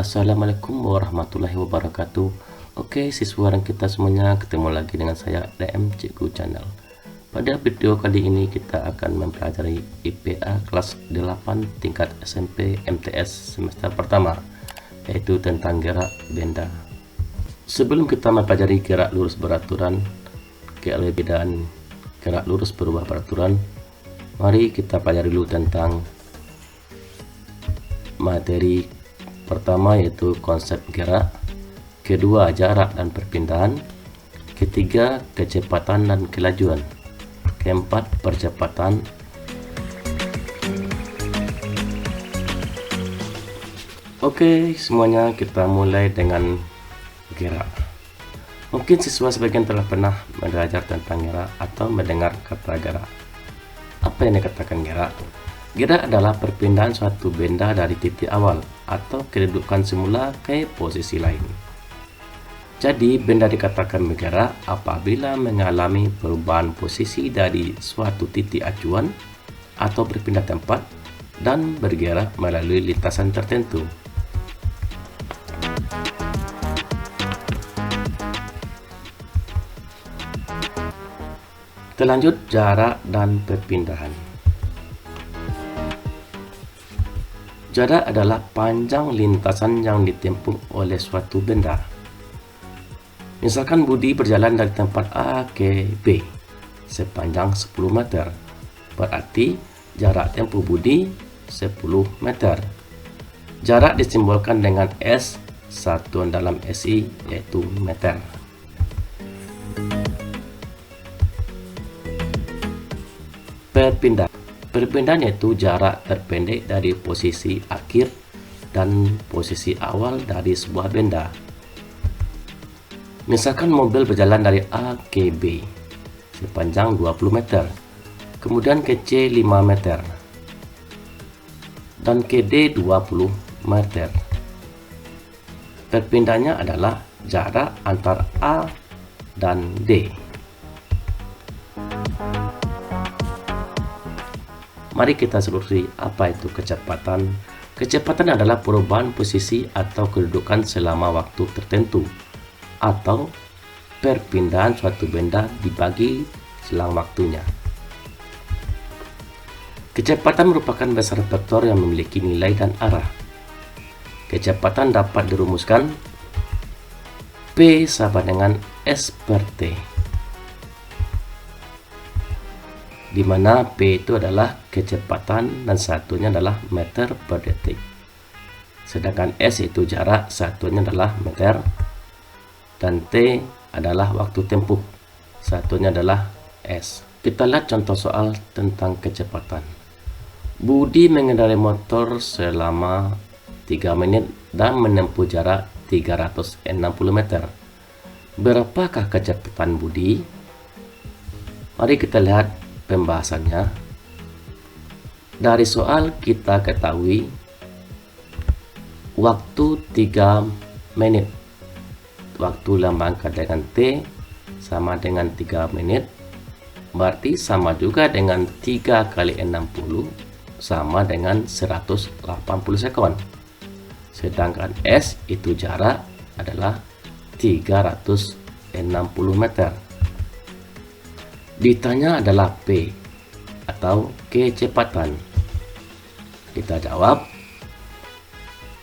Assalamualaikum warahmatullahi wabarakatuh. Oke, siswa dan kita semuanya, ketemu lagi dengan saya DM Cikgu Channel. Pada video kali ini kita akan mempelajari IPA kelas 8 tingkat SMP MTS semester pertama, yaitu tentang gerak benda. Sebelum kita mempelajari gerak lurus beraturan, perbedaan gerak lurus berubah beraturan, mari kita pelajari dulu tentang materi pertama, yaitu konsep gerak, kedua jarak dan perpindahan, ketiga kecepatan dan kelajuan, keempat percepatan. Oke, semuanya kita mulai dengan gerak. Mungkin siswa sebagian telah pernah belajar tentang gerak atau mendengar kata gerak. Apa yang dikatakan gerak? Gerak adalah perpindahan suatu benda dari titik awal atau kedudukan semula ke posisi lain. Jadi, benda dikatakan bergerak apabila mengalami perubahan posisi dari suatu titik acuan atau berpindah tempat dan bergerak melalui lintasan tertentu. Kita lanjut jarak dan perpindahan. Jarak adalah panjang lintasan yang ditempuh oleh suatu benda. Misalkan Budi berjalan dari tempat A ke B sepanjang 10 meter. Berarti jarak tempuh Budi 10 meter. Jarak disimbolkan dengan S, satuan dalam SI yaitu meter. Perpindahan yaitu jarak terpendek dari posisi akhir dan posisi awal dari sebuah benda. Misalkan mobil berjalan dari A ke B sepanjang 20 meter, kemudian ke C 5 meter, dan ke D 20 meter. Perpindahannya adalah jarak antara A dan D. Mari kita selusuri apa itu kecepatan. Kecepatan adalah perubahan posisi atau kedudukan selama waktu tertentu, atau perpindahan suatu benda dibagi selang waktunya. Kecepatan merupakan besar vektor yang memiliki nilai dan arah. Kecepatan dapat dirumuskan P sama dengan S per T, di mana P itu adalah kecepatan dan satunya adalah meter per detik. Sedangkan S itu jarak, satunya adalah meter, dan T adalah waktu tempuh, satunya adalah S. Kita lihat contoh soal tentang kecepatan. Budi mengendarai motor selama 3 menit dan menempuh jarak 360 meter. Berapakah kecepatan Budi? Mari kita lihat pembahasannya. Dari soal kita ketahui waktu 3 menit. Waktu lambangkan dengan T sama dengan 3 menit. Berarti sama juga dengan 3 kali 60 sama dengan 180 sekon. Sedangkan S itu jarak adalah 360 meter. Ditanya adalah P atau kecepatan. Kita jawab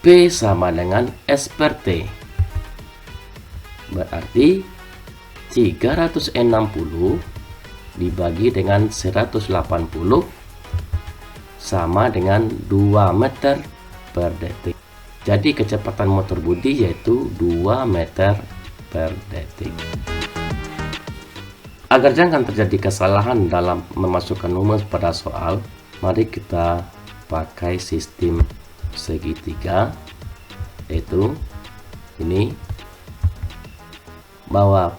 P sama dengan S per T. Berarti 360 dibagi dengan 180 sama dengan 2 meter per detik. Jadi kecepatan motor Budi yaitu 2 meter per detik. Agar jangan terjadi kesalahan dalam memasukkan rumus pada soal, mari kita pakai sistem segitiga, yaitu ini, bahwa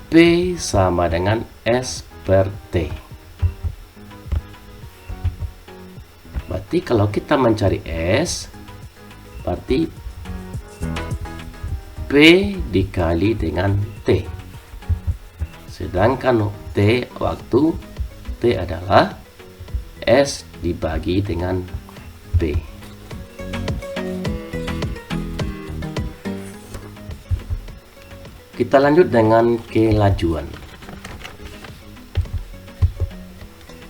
P sama dengan S per T. Berarti kalau kita mencari S, berarti P dikali dengan T. Sedangkan T waktu, T adalah S dibagi dengan P. Kita lanjut dengan kelajuan.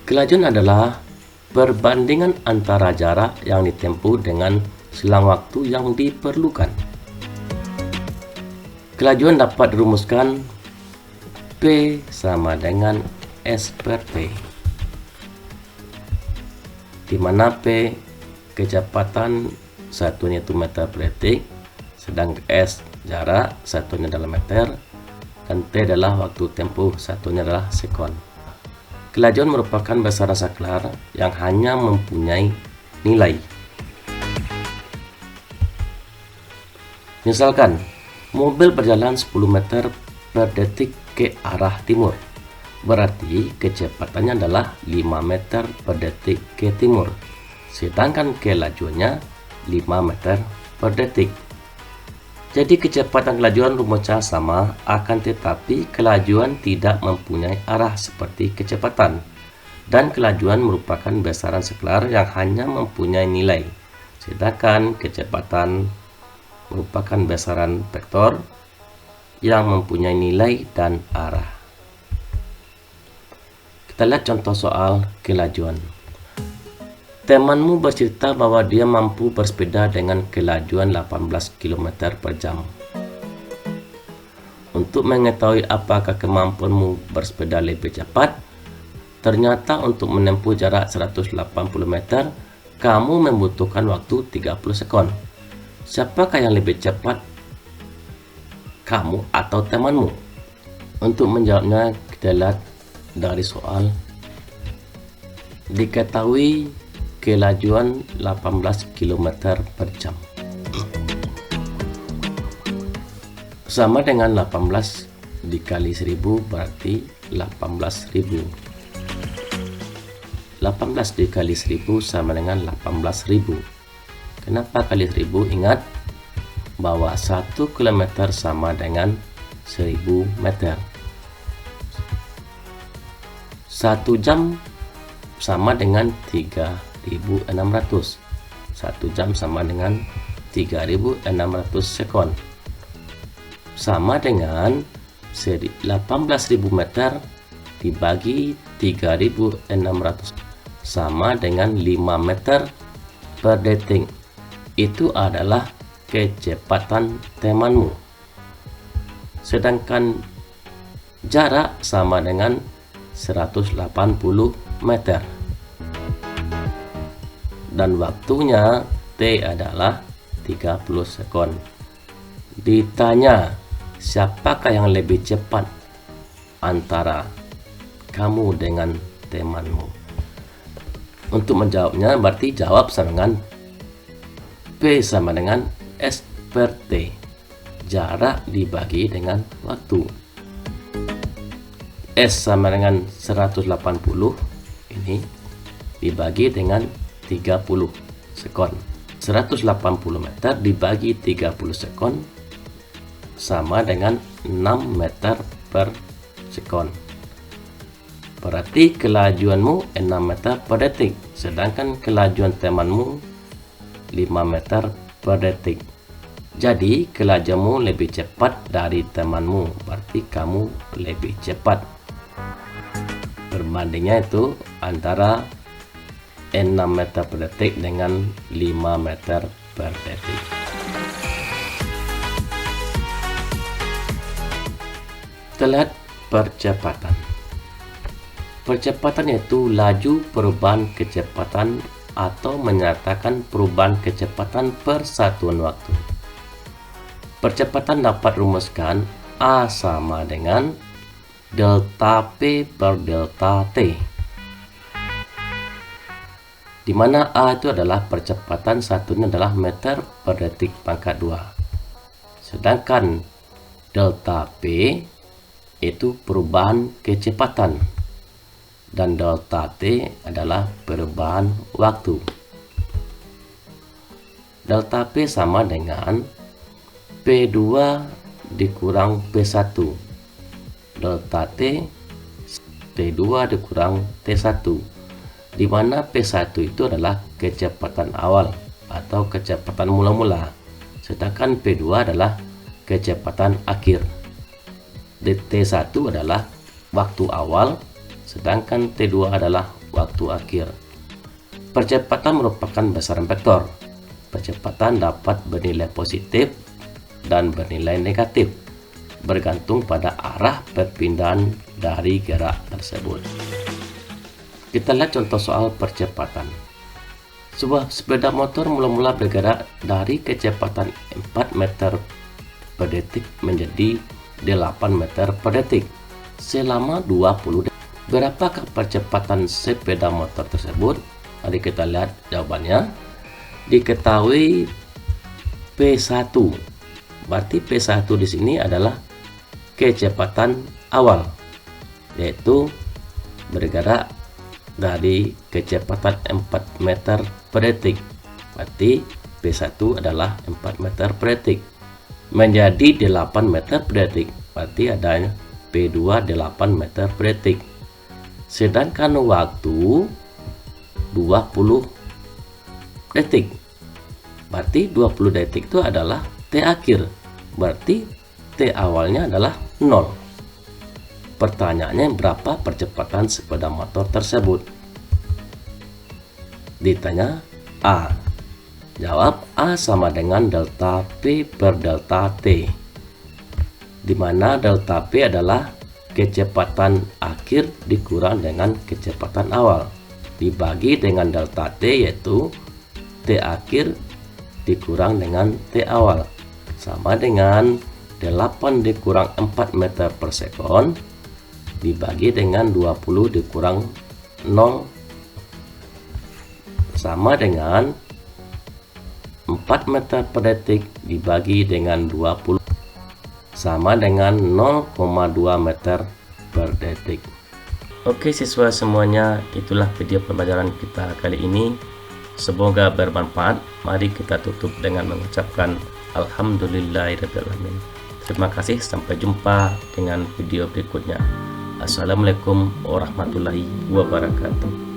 Kelajuan adalah perbandingan antara jarak yang ditempuh dengan selang waktu yang diperlukan. Kelajuan dapat dirumuskan P sama dengan S per T, di mana P kecepatan satunya itu meter per detik, sedang S jarak satunya adalah meter, dan T adalah waktu tempuh satunya adalah sekon. Kelajuan merupakan besaran saklar yang hanya mempunyai nilai. Misalkan, mobil berjalan 10 meter per detik ke arah timur. Berarti kecepatannya adalah 5 meter per detik ke timur. Sedangkan kelajuannya 5 meter per detik. Jadi kecepatan kelajuan rumusnya sama, akan tetapi kelajuan tidak mempunyai arah seperti kecepatan. Dan kelajuan merupakan besaran saklar yang hanya mempunyai nilai. Sedangkan kecepatan merupakan besaran vektor yang mempunyai nilai dan arah. Kita lihat contoh soal kelajuan. Temanmu bercerita bahwa dia mampu bersepeda dengan kelajuan 18 km per jam. Untuk mengetahui apakah kemampuanmu bersepeda lebih cepat, ternyata untuk menempuh jarak 180 meter, kamu membutuhkan waktu 30 sekon. Siapakah yang lebih cepat, kamu atau temanmu? Untuk menjawabnya, kita lihat dari soal. Diketahui kelajuan 18 km per jam sama dengan 18 dikali 1000 berarti 18.000. 18 dikali 1000 sama dengan 18.000. Kenapa kali 1000? Ingat bahwa 1 km sama dengan 1000 meter. 1 jam sama dengan 3600. 1 jam sama dengan 3600 sekon. Sama dengan 18.000 meter dibagi 3600 sama dengan 5 meter per detik. Itu adalah kecepatan temanmu. Sedangkan jarak sama dengan 180 meter. Dan waktunya T adalah 30 sekon. Ditanya, siapakah yang lebih cepat antara kamu dengan temanmu? Untuk menjawabnya berarti jawab sama dengan P sama dengan S per T, jarak dibagi dengan waktu. S sama dengan 180 ini dibagi dengan 30 sekon. 180 meter dibagi 30 sekon sama dengan 6 meter per sekon. Berarti kelajuanmu 6 meter per detik, sedangkan kelajuan temanmu 5 meter per detik. Jadi kelajuanmu lebih cepat dari temanmu, berarti kamu lebih cepat. Perbandingannya itu antara 6 meter per detik dengan 5 meter per detik. Kita lihat percepatan. Percepatan yaitu laju perubahan kecepatan atau menyatakan perubahan kecepatan per satuan waktu. Percepatan dapat rumuskan A sama dengan delta P per delta T, di mana A itu adalah percepatan, satunya adalah meter per detik pangkat 2. Sedangkan delta P itu perubahan kecepatan dan delta T adalah perubahan waktu. Delta P sama dengan P2 dikurang P1. Delta T T2 dikurang T1. Di mana P1 itu adalah kecepatan awal atau kecepatan mula-mula, sedangkan P2 adalah kecepatan akhir. T1 adalah waktu awal, sedangkan T2 adalah waktu akhir. Percepatan merupakan besaran vektor. Percepatan dapat bernilai positif dan bernilai negatif, bergantung pada arah perpindahan dari gerak tersebut. Kita lihat contoh soal percepatan. Sebuah sepeda motor mula-mula bergerak dari kecepatan 4 meter per detik menjadi 8 meter per detik selama 20 detik. Berapakah percepatan sepeda motor tersebut? Mari kita lihat jawabannya. Diketahui P1. Berarti P1 di sini adalah kecepatan awal, yaitu bergerak dari kecepatan 4 meter per detik. Berarti P1 adalah 4 meter per detik menjadi 8 meter per detik. Berarti ada P2 8 meter per detik. Sedangkan waktu 20 detik. Berarti 20 detik itu adalah T akhir. Berarti T awalnya adalah 0. Pertanyaannya, berapa percepatan sepeda motor tersebut? Ditanya A. Jawab A sama dengan delta P per delta T, di mana delta P adalah kecepatan akhir dikurang dengan kecepatan awal, dibagi dengan delta T, yaitu T akhir dikurang dengan T awal, sama dengan 8 dikurang 4 meter per sekon dibagi dengan 20 dikurang 0 sama dengan 4 meter per detik dibagi dengan 20 sama dengan 0,2 meter per detik. Oke siswa semuanya, itulah video pembelajaran kita kali ini. Semoga bermanfaat. Mari kita tutup dengan mengucapkan alhamdulillahirrahmanirrahim. Terima kasih, sampai jumpa dengan video berikutnya. Assalamualaikum warahmatullahi wabarakatuh.